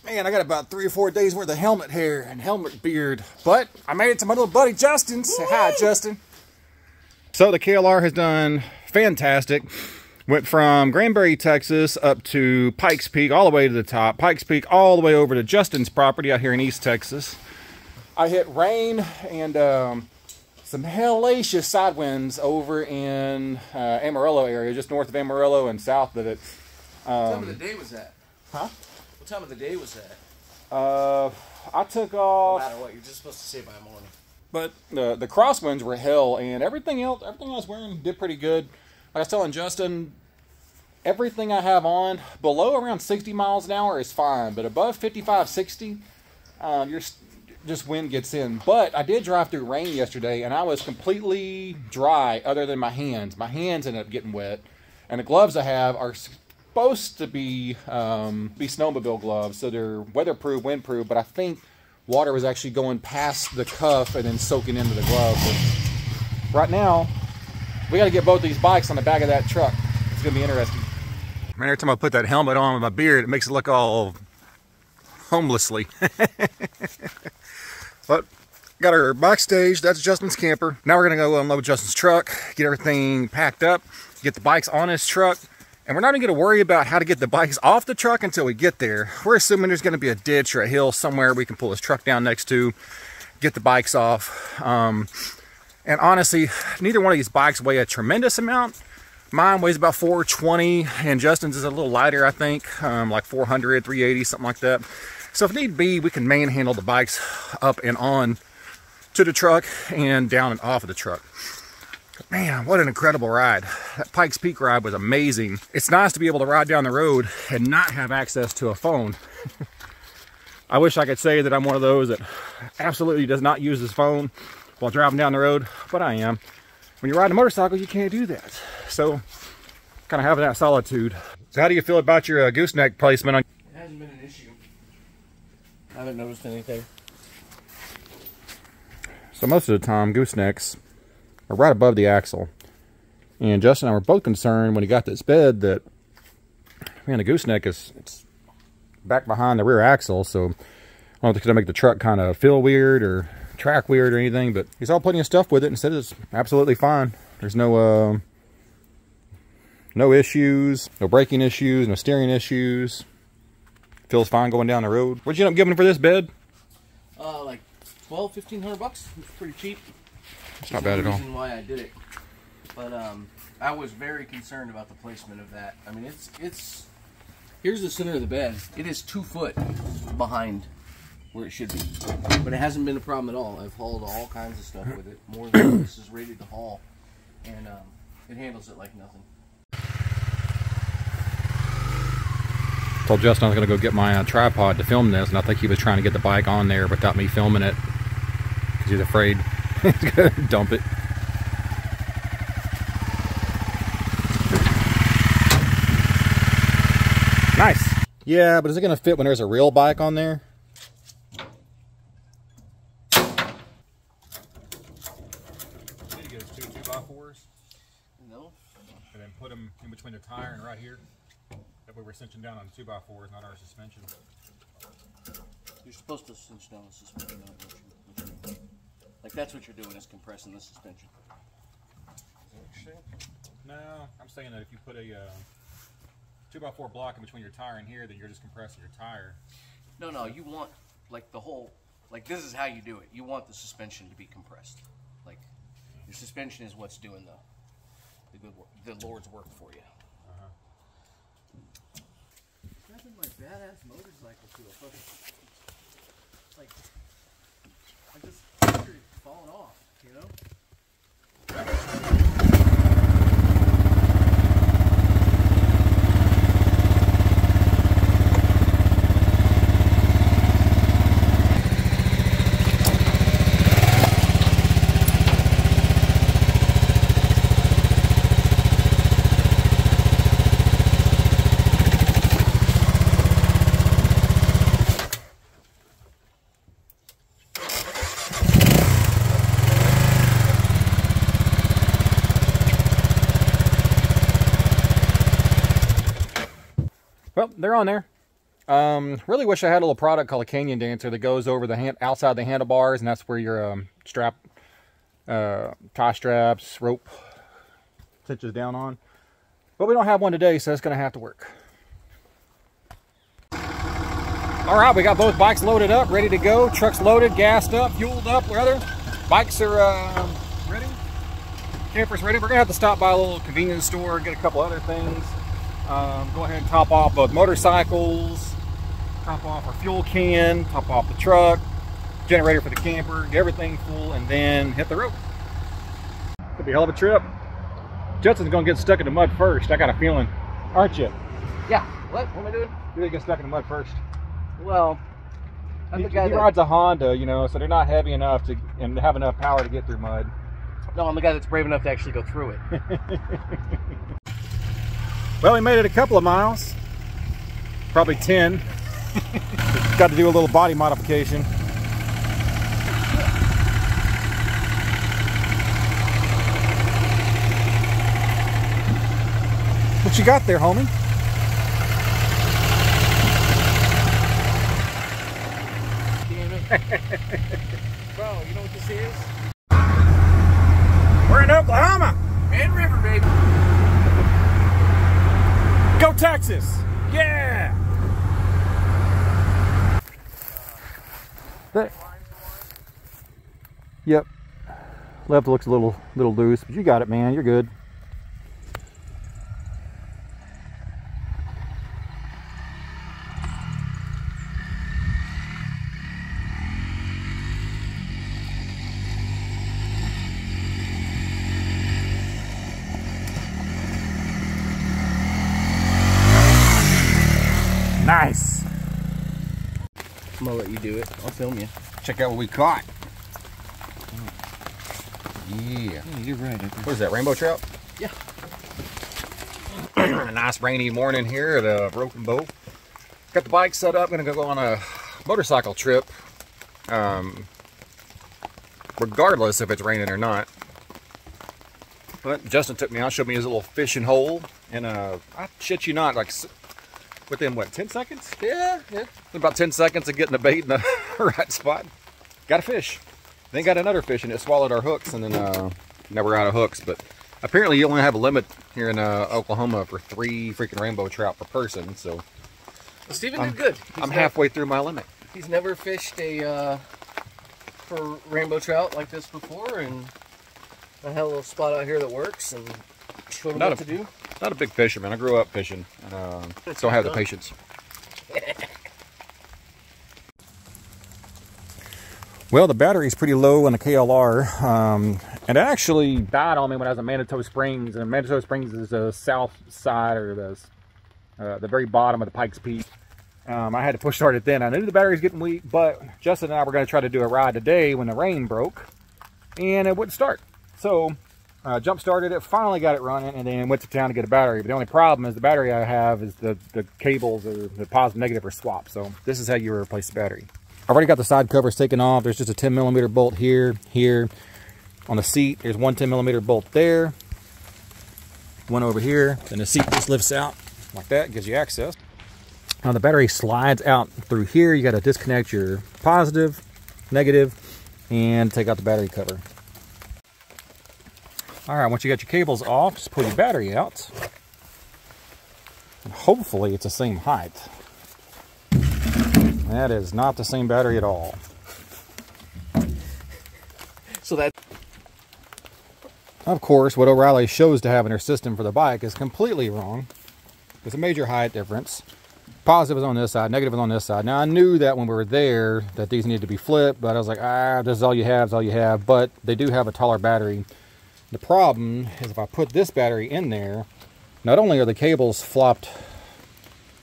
Man, I got about 3 or 4 days worth of helmet hair and helmet beard. But I made it to my little buddy Justin. Say hi, Justin. So the KLR has done fantastic. Went from Granbury, Texas up to Pikes Peak, all the way to the top. Pikes Peak all the way over to Justin's property out here in East Texas. I hit rain and some hellacious side winds over in Amarillo area, just north of Amarillo and south of it. What time of the day was that? Huh? What time of the day was that? I took off. No matter what, you're just supposed to say by morning. But the crosswinds were hell, and everything I was wearing did pretty good. Like I was telling Justin, everything I have on below around 60 miles an hour is fine, but above 55, 60, just wind gets in. But I did drive through rain yesterday, and I was completely dry other than my hands. My hands ended up getting wet, and the gloves I have are supposed to be snowmobile gloves, so they're weatherproof, windproof, but I think water was actually going past the cuff and then soaking into the glove. But right now, we got to get both these bikes on the back of that truck. It's going to be interesting. Man, every time I put that helmet on with my beard, it makes it look all homelessly. But got our bike stage. That's Justin's camper. Now we're going to go unload Justin's truck, get everything packed up, get the bikes on his truck. And we're not even going to worry about how to get the bikes off the truck until we get there. We're assuming there's going to be a ditch or a hill somewhere we can pull his truck down next to, get the bikes off. And honestly, neither one of these bikes weigh a tremendous amount. Mine weighs about 420, and Justin's is a little lighter, I think, like 400, 380, something like that. So if need be, we can manhandle the bikes up and on to the truck and down and off of the truck. Man, what an incredible ride. That Pikes Peak ride was amazing. It's nice to be able to ride down the road and not have access to a phone. I wish I could say that I'm one of those that absolutely does not use his phone while driving down the road, but I am. When you're riding a motorcycle, you can't do that. So, kind of having that solitude. So how do you feel about your gooseneck placement? It hasn't been an issue. I haven't noticed anything. So most of the time, goosenecks are right above the axle. And Justin and I were both concerned when he got this bed that, man, the gooseneck it's back behind the rear axle, so I don't know if it's going to make the truck kind of feel weird or track weird or anything, but he's all plenty of stuff with it and said it's absolutely fine. There's no issues, no braking issues, no steering issues. Feels fine going down the road. What'd you end up giving for this bed? Like $1,500 bucks. It's pretty cheap. It's not bad at all. That's the reason why I did it. But I was very concerned about the placement of that. I mean, it's here's the center of the bed. It is 2 foot behind where it should be, but it hasn't been a problem at all. I've hauled all kinds of stuff with it, more than this is rated to haul, and it handles it like nothing. Told Justin I was going to go get my tripod to film this, and I think he was trying to get the bike on there without me filming it because he's afraid he's going to dump it. Nice. Yeah, but is it going to fit when there's a real bike on there? Need to get us 2 2x4s. No. And then put them in between the tire and right here. That way we're cinching down on 2x4s, not our suspension. You're supposed to cinch down the suspension. Like that's what you're doing, is compressing the suspension. No, I'm saying that if you put a 2x4 block in between your tire and here, then you're just compressing your tire. No, you want like the whole, like this is how you do it. You want the suspension to be compressed. Like your suspension is what's doing the good work, the Lord's work for you. Imagine my badass motorcycle to a fucking, like, I just figured it falling off, you know? Well, they're on there. Really wish I had a little product called a Canyon Dancer that goes over the outside the handlebars, and that's where your strap, tie straps, rope cinches down on. But we don't have one today, so it's going to have to work. All right, we got both bikes loaded up, ready to go. Truck's loaded, gassed up, fueled up, rather. Bikes are ready. Camper's ready. We're going to have to stop by a little convenience store and get a couple other things. Go ahead and top off both motorcycles, top off our fuel can, top off the truck, generator for the camper, get everything full, and then hit the road. Could be a hell of a trip. Judson's going to get stuck in the mud first, I got a feeling. Aren't you? Yeah. What am I doing? You're going to get stuck in the mud first. Well, I'm the guy he that rides a Honda, you know, so they're not heavy enough to and have enough power to get through mud. No, I'm the guy that's brave enough to actually go through it. Well, we made it a couple of miles, probably 10. Got to do a little body modification. What you got there, homie? Bro, you know what this is? We're in Oklahoma. Man River, baby. Go Texas. Yeah. Yep. Left looks a little loose, but you got it, man. You're good. Nice. I'm gonna let you do it. I'll film you. Check out what we caught. Yeah. You're right. What is that, rainbow trout? Yeah. A nice rainy morning here at Broken Bow. Got the bike set up. Gonna go on a motorcycle trip. Regardless if it's raining or not. But Justin took me out, showed me his little fishing hole, and I shit you not, like within what, 10 seconds? Yeah. About 10 seconds of getting the bait in the right spot. Got a fish. Then got another fish and it swallowed our hooks, and then now we're out of hooks. But apparently you only have a limit here in Oklahoma for 3 freaking rainbow trout per person. So Well, Steven did good. I'm halfway through my limit. He's never fished a for rainbow trout like this before, and I had a little spot out here that works, and showed him what to do. Not a big fisherman. I grew up fishing. Don't have the patience. Well, the battery's pretty low on the KLR, and it actually died on me when I was in Manitou Springs. And Manitou Springs is the south side, or the very bottom of the Pikes Peak. I had to push start it then. I knew the battery's getting weak, but Justin and I were going to try to do a ride today when the rain broke, and it wouldn't start. So jump started it, finally got it running, and then went to town to get a battery. But the only problem is the battery I have is the cables, or the positive negative, are swapped. So this is how you replace the battery. I've already got the side covers taken off. There's just a 10mm bolt here. On the seat, there's one 10mm bolt there. One over here. Then the seat just lifts out like that, gives you access. Now the battery slides out through here. You got to disconnect your positive, negative, and take out the battery cover. All right, once you got your cables off, just pull your battery out. And hopefully it's the same height. That is not the same battery at all. So that, of course, what O'Reilly shows to have in her system for the bike is completely wrong. There's a major height difference. Positive is on this side, negative is on this side. Now I knew that when we were there that these needed to be flipped, but I was like, this is all you have, is all you have. But they do have a taller battery. The problem is if I put this battery in there, not only are the cables flopped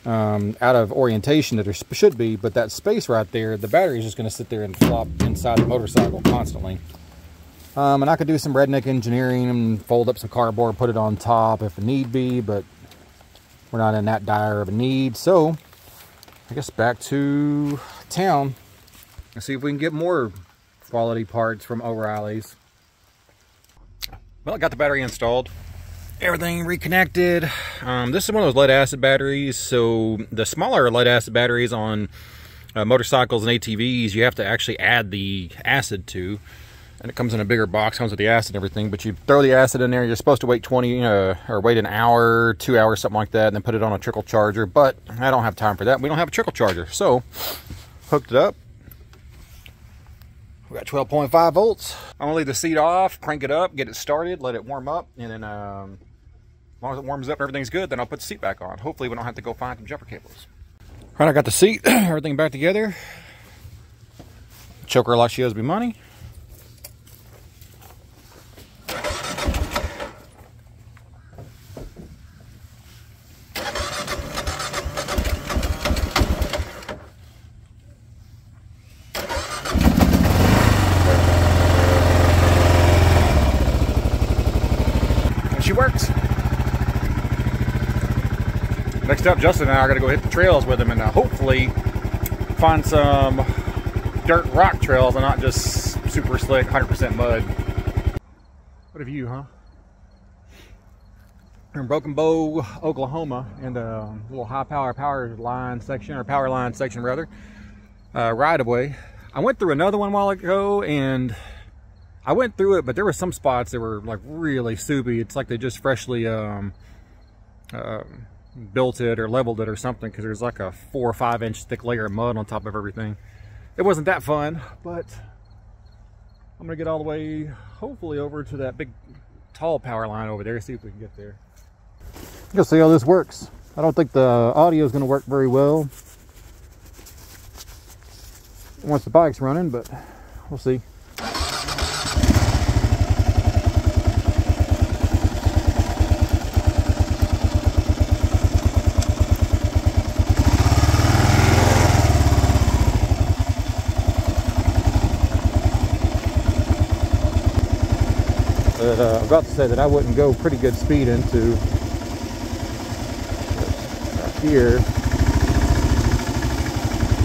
out of orientation that there should be, but that space right there, the battery is just going to sit there and flop inside the motorcycle constantly. And I could do some redneck engineering and fold up some cardboard, put it on top if need be, but we're not in that dire of a need. So I guess back to town and see if we can get more quality parts from O'Reilly's. Well, I got the battery installed. everything reconnected. This is one of those lead acid batteries. So the smaller lead acid batteries on motorcycles and ATVs, you have to actually add the acid to, and it comes in a bigger box, comes with the acid and everything. But you throw the acid in there. You're supposed to wait 20 or wait an hour, 2 hours, something like that, and then put it on a trickle charger. But I don't have time for that. We don't have a trickle charger, so hooked it up. We got 12.5 volts. I'm gonna leave the seat off, crank it up, get it started, let it warm up, and then as long as it warms up and everything's good, then I'll put the seat back on. Hopefully we don't have to go find some jumper cables. All right, I got the seat, everything back together. Choker like she owes me money. She works. Next up, Justin and I are going to go hit the trails with him and hopefully find some dirt rock trails and not just super slick 100% mud. What a view, huh? We're in Broken Bow, Oklahoma, and a little high power line section rather, right of way. I went through another one a while ago and I went through it, but there were some spots that were like really soupy. It's like they just freshly built it or leveled it or something, because there's like a 4 or 5 inch thick layer of mud on top of everything. It wasn't that fun, but I'm gonna get all the way, hopefully, over to that big tall power line over there, see if we can get there. You'll see how this works. I don't think the audio is gonna work very well once the bike's running, but we'll see. But I'm about to say that I wouldn't go pretty good speed into right here.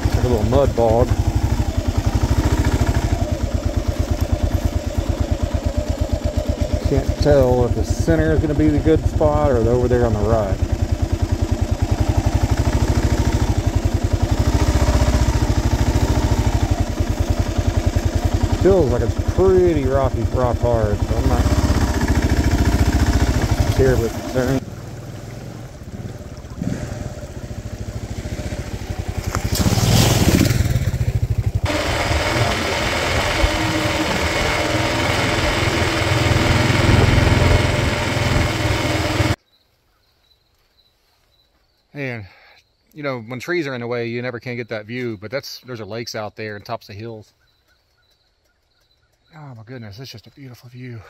It's like a little mud bog. Can't tell if the center is going to be the good spot or over there on the right. Feels like it's pretty rock hard, so I'm not terribly concerned. And you know, when trees are in the way, you never can get that view, but there's lakes out there and tops of hills. Oh my goodness, it's just a beautiful view.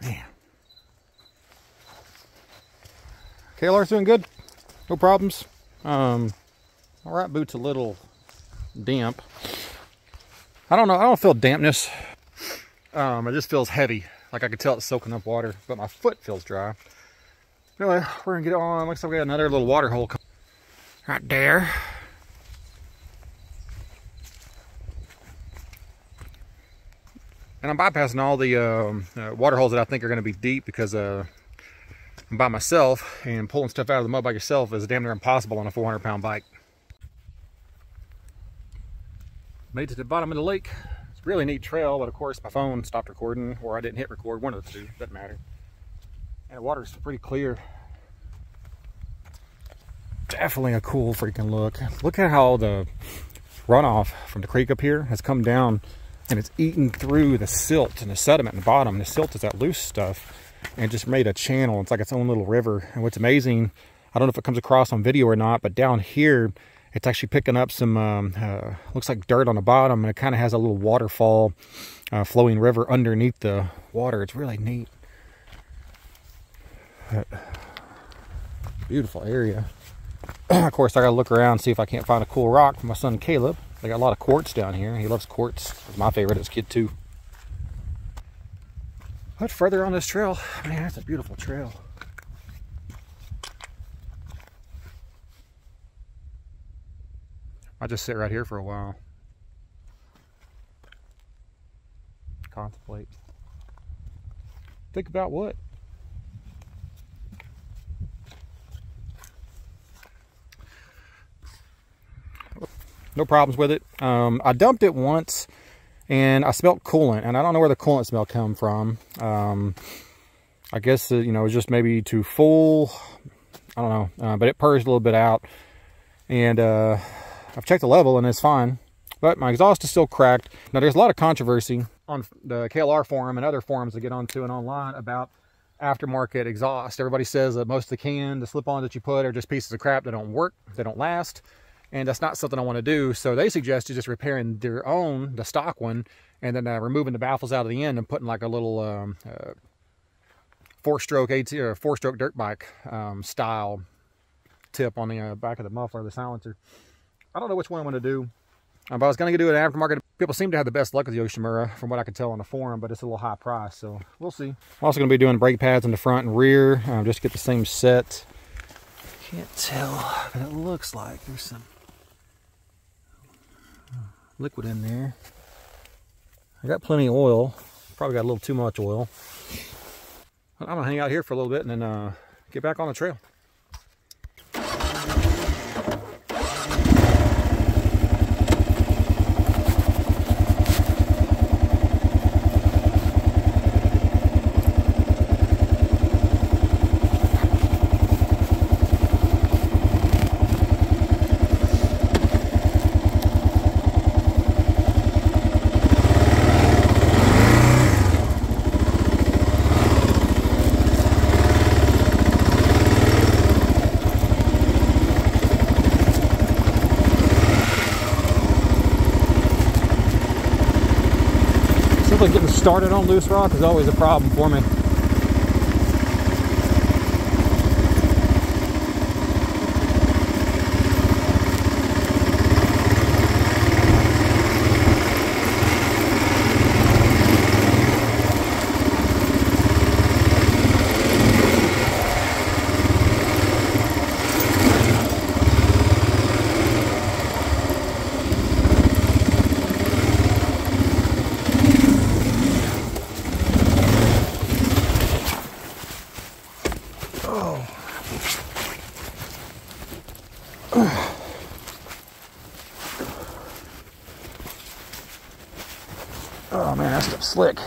Man. KLR's doing good. No problems. All right, boot's a little damp. I don't know, I don't feel dampness. It just feels heavy, like I could tell it's soaking up water, but my foot feels dry. Anyway, we're gonna get on. Looks like we got another little water hole right there. And I'm bypassing all the water holes that I think are gonna be deep, because I'm by myself, and pulling stuff out of the mud by yourself is damn near impossible on a 400-pound bike. Made it to the bottom of the lake. Really neat trail, but of course my phone stopped recording, or I didn't hit record, one of the two, doesn't matter. And the water's pretty clear. Definitely a cool freaking look. Look at how the runoff from the creek up here has come down, and it's eaten through the silt and the sediment in the bottom. The silt is that loose stuff, and just made a channel. It's like its own little river. And what's amazing, I don't know if it comes across on video or not, but down here it's actually picking up some, looks like dirt on the bottom, and it kind of has a little waterfall, flowing river underneath the water. It's really neat. But beautiful area. Of course, I gotta look around, see if I can't find a cool rock for my son Caleb. They got a lot of quartz down here. He loves quartz. It's my favorite as a kid too. But further on this trail, man, it's a beautiful trail. I'll just sit right here for a while. Contemplate. Think about what? No problems with it. I dumped it once and I smelled coolant, and I don't know where the coolant smell come from. I guess, you know, it was just maybe too full. I don't know, but it purged a little bit out. And I've checked the level and it's fine. But my exhaust is still cracked. Now, there's a lot of controversy on the KLR forum and other forums that get onto and online about aftermarket exhaust. Everybody says that most of the slip-ons that you put are just pieces of crap that don't work, they don't last. And that's not something I want to do. So they suggest just repairing their own, the stock one, and then removing the baffles out of the end and putting like a little four-stroke AT or four-stroke dirt bike style tip on the back of the muffler, the silencer. I don't know which one I'm going to do. But I was going to do an aftermarket. People seem to have the best luck with the Yoshimura, from what I could tell on the forum, but it's a little high price, so we'll see. I'm also going to be doing brake pads in the front and rear, just to get the same set. Can't tell, but it looks like there's some liquid in there. I got plenty of oil. Probably got a little too much oil. I'm going to hang out here for a little bit and then get back on the trail. Getting started on loose rock is always a problem for me. Oh man, that stuff's slick.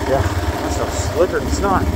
Yeah, that stuff's slicker than snot.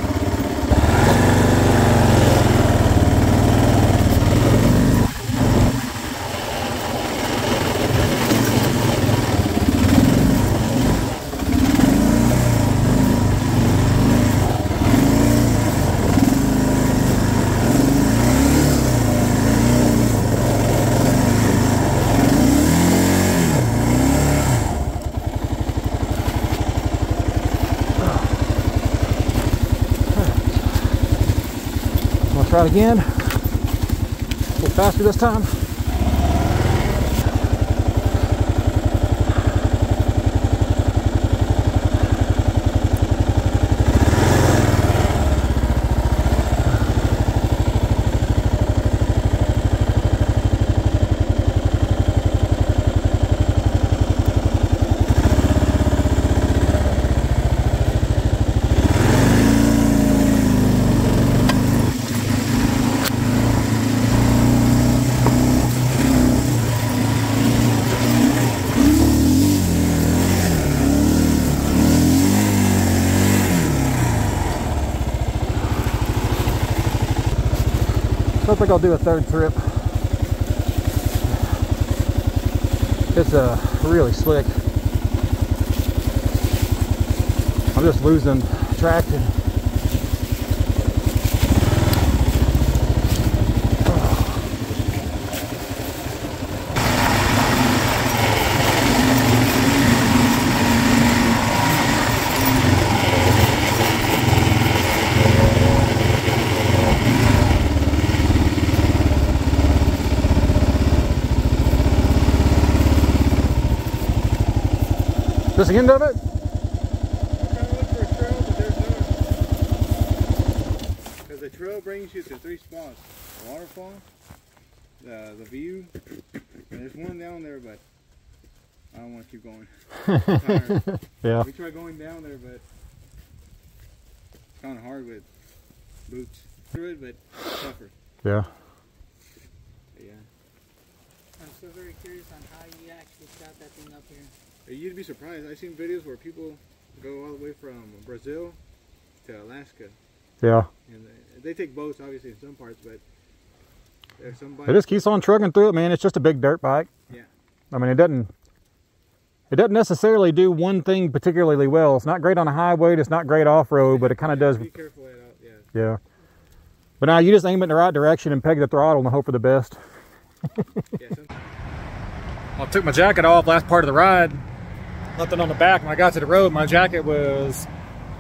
Try it again. A little faster this time. I think I'll do a third trip. It's really slick. I'm just losing traction. Just the end of it? I'm trying to look for a trail, but there's none. Because the trail brings you to 3 spots. The waterfall, the view, and there's one down there, but I don't want to keep going. I'm tired. Yeah. We tried going down there, but it's kind of hard with boots. Through it, but tougher. Yeah. But yeah. I'm so very curious on how you actually got that thing up here. You'd be surprised. I've seen videos where people go all the way from Brazil to Alaska. Yeah. And they take boats, obviously, in some parts, but there's some bikes. It just keeps on trucking through it, man. It's just a big dirt bike. Yeah. I mean, it doesn't necessarily do one thing particularly well. It's not great on a highway. It's not great off-road, but it kind of does. Be careful at out, yeah. Yeah. But now you just aim it in the right direction and peg the throttle and hope for the best. Yeah, I took my jacket off last part of the ride. Left it on the back. When I got to the road, my jacket was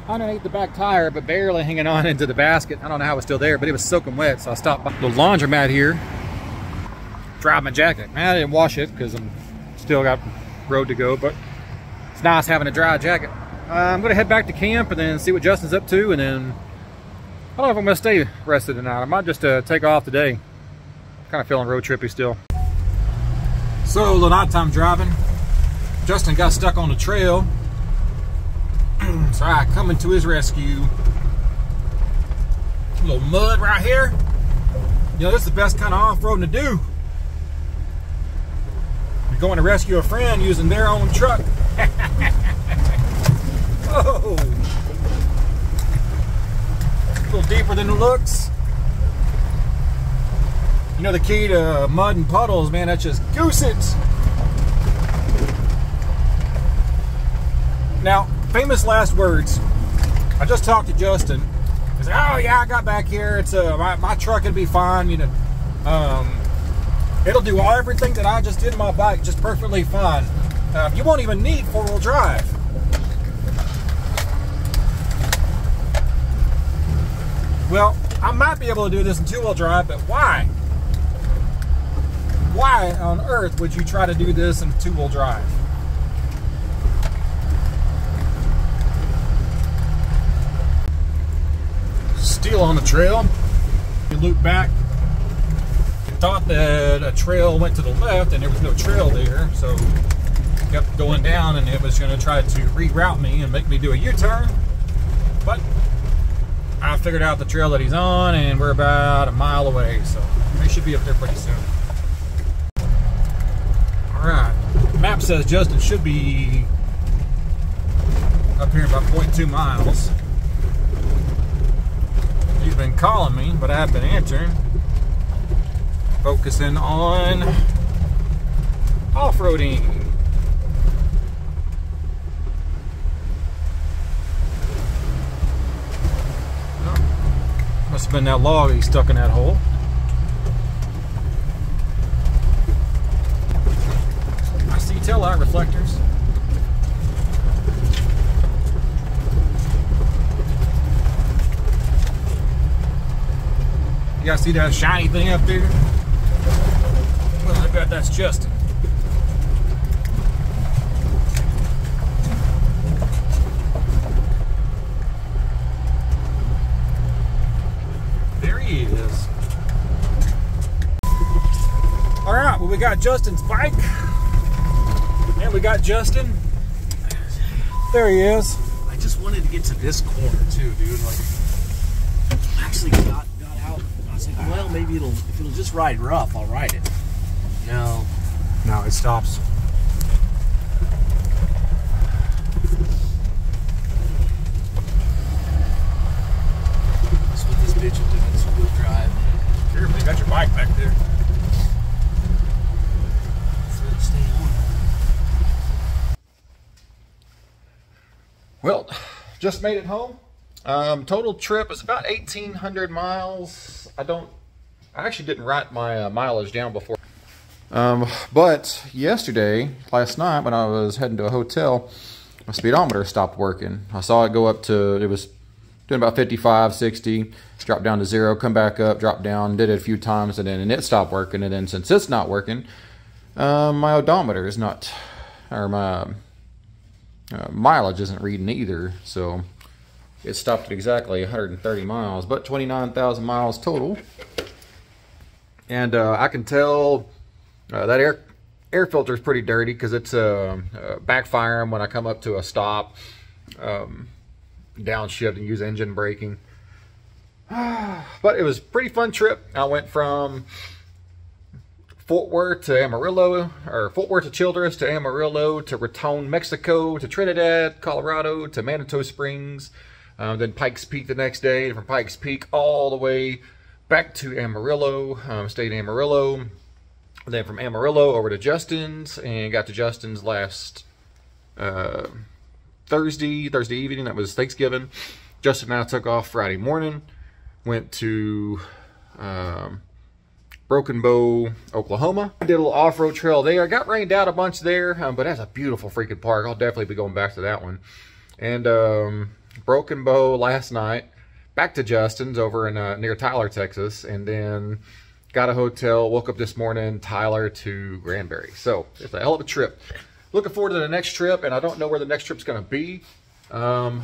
underneath the back tire, but barely hanging on into the basket. I don't know how it was still there, but it was soaking wet. So I stopped by the laundromat here, dried my jacket. Man, I didn't wash it because I'm still got road to go, but it's nice having a dry jacket. I'm gonna head back to camp and then see what Justin's up to, and then I don't know if I'm gonna stay rested tonight. I might just take off today. Kind of feeling road trippy still. So, a little nighttime driving. Justin got stuck on the trail. So I coming to his rescue. A little mud right here. You know, this is the best kind of off-roading to do. You're going to rescue a friend using their own truck. Whoa! A little deeper than it looks. You know the key to mud and puddles, man, that's just goose it. Now, famous last words. I just talked to Justin. He said, oh yeah, I got back here. It's my truck will be fine, you know. It'll do everything that I just did in my bike just perfectly fine. You won't even need 4-wheel drive. Well, I might be able to do this in 2-wheel drive, but why? Why on earth would you try to do this in 2-wheel drive? Still on the trail. You loop back. You thought that a trail went to the left and there was no trail there, so kept going down and it was going to try to reroute me and make me do a U-turn. But I figured out the trail that he's on and we're about a mile away, so we should be up there pretty soon. Alright, map says Justin should be up here about 0.2 miles. He's been calling me, but I haven't been answering. Focusing on off-roading. Must have been that log he stuck in that hole. I see taillight reflectors. You guys see that shiny thing up there? Well, I bet that's Justin. There he is. All right, well, we got Justin's bike. And we got Justin. There he is. I just wanted to get to this corner too, dude. Like, I actually got out. I was like, well, maybe if it'll just ride rough, I'll ride it. No. No, it stops. That's what this bitch will do. It's a wheel drive. Careful, you got your bike back there. So stay on. Well, just made it home. Total trip is about 1,800 miles. I actually didn't write my mileage down before. But yesterday, last night, when I was heading to a hotel, my speedometer stopped working. I saw it go up to, it was doing about 55, 60, dropped down to 0, come back up, drop down, did it a few times, and then it stopped working. And then since it's not working, my odometer is not, or my mileage isn't reading either, so it stopped at exactly 130 miles, but 29,000 miles total. And I can tell that air filter is pretty dirty because it's backfiring when I come up to a stop, downshift and use engine braking. But it was a pretty fun trip. I went from Fort Worth to Amarillo, or Fort Worth to Childress to Amarillo to Raton, Mexico to Trinidad, Colorado to Manitou Springs, then Pikes Peak the next day, and from Pikes Peak all the way back to Amarillo. Stayed in Amarillo, then from Amarillo over to Justin's, and got to Justin's last Thursday evening. That was Thanksgiving. Justin and I took off Friday morning, went to Broken Bow, Oklahoma. I did a little off-road trail there. I got rained out a bunch there, but that's a beautiful freaking park. I'll definitely be going back to that one. And Broken Bow last night, back to Justin's over in near Tyler, Texas, and then got a hotel, woke up this morning, Tyler to Granbury. So it's a hell of a trip. Looking forward to the next trip, and I don't know where the next trip's going to be. I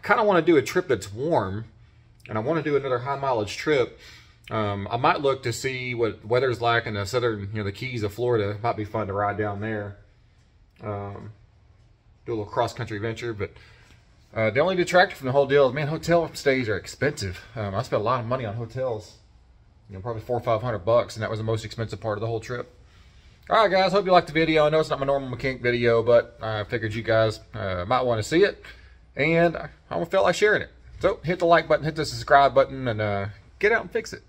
kind of want to do a trip that's warm, and I want to do another high mileage trip. I might look to see what weather's like in the southern, the Keys of Florida. It might be fun to ride down there. Do a little cross-country venture, but the only detractor from the whole deal is, man, hotel stays are expensive. I spent a lot of money on hotels, probably $400 or $500, and that was the most expensive part of the whole trip. All right, guys, hope you liked the video. I know it's not my normal mechanic video, but I figured you guys might want to see it, and I felt like sharing it. So hit the like button, hit the subscribe button, and get out and fix it.